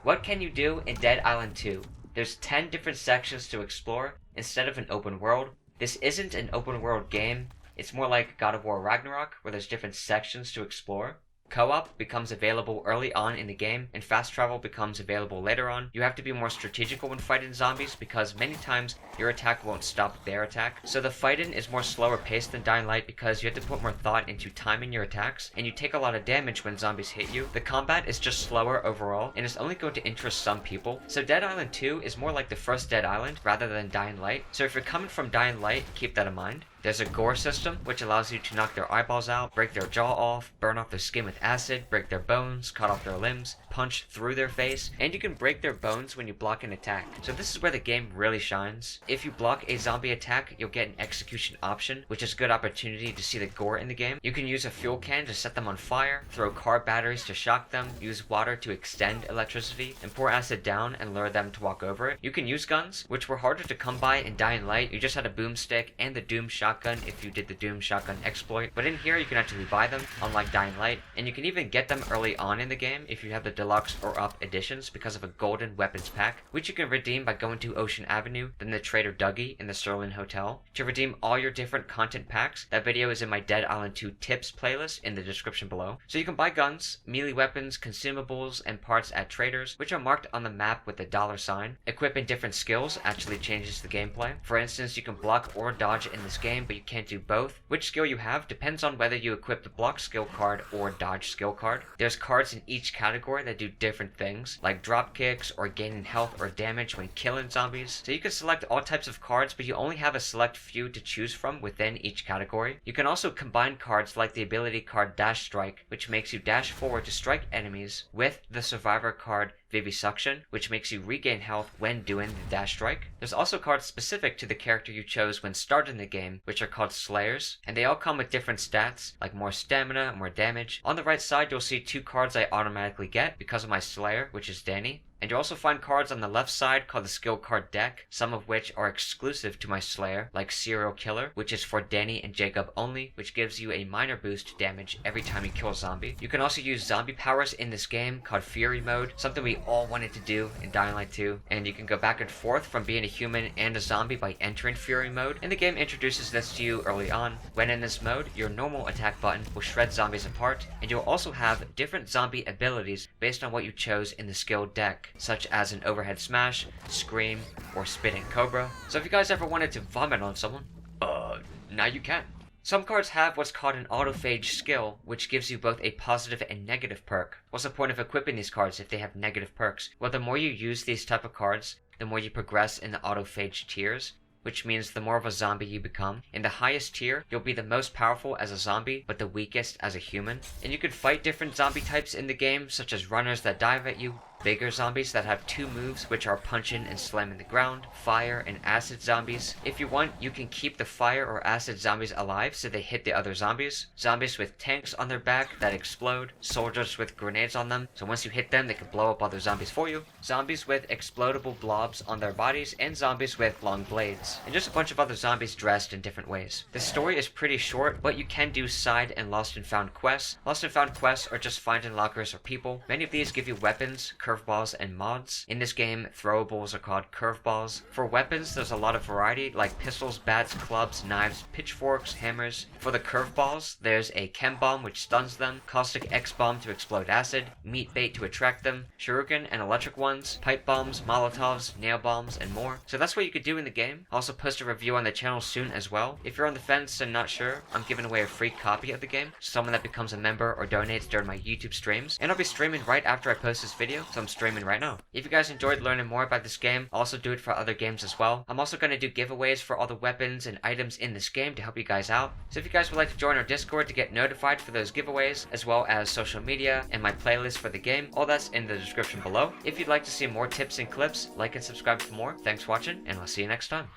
What can you do in Dead Island 2? There's 10 different sections to explore instead of an open world. This isn't an open world game, it's more like God of War Ragnarok, where there's different sections to explore. Co-op becomes available early on in the game, and fast travel becomes available later on. You have to be more strategical when fighting zombies because many times your attack won't stop their attack. So the fighting is more slower paced than Dying Light because you have to put more thought into timing your attacks, and you take a lot of damage when zombies hit you. The combat is just slower overall, and it's only going to interest some people. So Dead Island 2 is more like the first Dead Island rather than Dying Light. So if you're coming from Dying Light, keep that in mind. There's a Gore System, which allows you to knock their eyeballs out, break their jaw off, burn off their skin with acid, break their bones, cut off their limbs, punch through their face, and you can break their bones when you block an attack. So this is where the game really shines. If you block a zombie attack, you'll get an execution option, which is a good opportunity to see the gore in the game. You can use a fuel can to set them on fire, throw car batteries to shock them, use water to extend electricity, and pour acid down and lure them to walk over it. You can use guns, which were harder to come by in Dying Light. You just had a boomstick and the Doom shotgun if you did the Doom shotgun exploit, but in here you can actually buy them, unlike Dying Light, and you can even get them early on in the game if you have the deluxe or up editions because of a golden weapons pack, which you can redeem by going to Ocean Avenue, then the Trader Dougie in the Sterling Hotel. To redeem all your different content packs, that video is in my Dead Island 2 tips playlist in the description below. So you can buy guns, melee weapons, consumables, and parts at traders, which are marked on the map with the $sign. Equipping different skills actually changes the gameplay. For instance, you can block or dodge in this game, but you can't do both. Which skill you have depends on whether you equip the block skill card or dodge skill card. There's cards in each category that do different things, like drop kicks or gaining health or damage when killing zombies. So you can select all types of cards, but you only have a select few to choose from within each category. You can also combine cards like the ability card Dash Strike, which makes you dash forward to strike enemies, with the survivor card Vivisection, which makes you regain health when doing the dash strike. There's also cards specific to the character you chose when starting the game, which are called Slayers, and they all come with different stats, like more stamina, more damage. On the right side, you'll see 2 cards I automatically get because of my Slayer, which is Danny. And you'll also find cards on the left side called the skill card deck, some of which are exclusive to my Slayer, like Serial Killer, which is for Danny and Jacob only, which gives you a minor boost to damage every time you kill a zombie. You can also use zombie powers in this game called Fury Mode, something we all wanted to do in Dying Light 2, and you can go back and forth from being a human and a zombie by entering Fury Mode, and the game introduces this to you early on. When in this mode, your normal attack button will shred zombies apart, and you'll also have different zombie abilities based on what you chose in the skill deck, such as an overhead smash, scream, or spitting cobra. So if you guys ever wanted to vomit on someone, now you can. Some cards have what's called an Autofage skill, which gives you both a positive and negative perk. What's the point of equipping these cards if they have negative perks? Well, the more you use these type of cards, the more you progress in the Autofage Tiers, which means the more of a zombie you become. In the highest tier, you'll be the most powerful as a zombie, but the weakest as a human. And you can fight different zombie types in the game, such as runners that dive at you, bigger zombies that have 2 moves, which are punching and slamming the ground, fire and acid zombies. If you want, you can keep the fire or acid zombies alive so they hit the other zombies. Zombies with tanks on their back that explode, soldiers with grenades on them, so once you hit them, they can blow up other zombies for you. Zombies with explodable blobs on their bodies, and zombies with long blades. And just a bunch of other zombies dressed in different ways. The story is pretty short, but you can do side and lost and found quests. Lost and found quests are just finding lockers or people. Many of these give you weapons, curveballs, and mods. In this game, throwables are called curveballs. For weapons, there's a lot of variety, like pistols, bats, clubs, knives, pitchforks, hammers. For the curveballs, there's a chem bomb which stuns them, caustic X-bomb to explode acid, meat bait to attract them, shuriken and electric ones, pipe bombs, molotovs, nail bombs, and more. So that's what you could do in the game. I'll also post a review on the channel soon as well. If you're on the fence and not sure, I'm giving away a free copy of the game to someone that becomes a member or donates during my YouTube streams. And I'll be streaming right after I post this video, so I'm streaming right now. If you guys enjoyed learning more about this game, I'll also do it for other games as well. I'm also going to do giveaways for all the weapons and items in this game to help you guys out. So if you guys would like to join our Discord to get notified for those giveaways, as well as social media and my playlist for the game, all that's in the description below. If you'd like to see more tips and clips, like and subscribe for more. Thanks for watching, and I'll see you next time.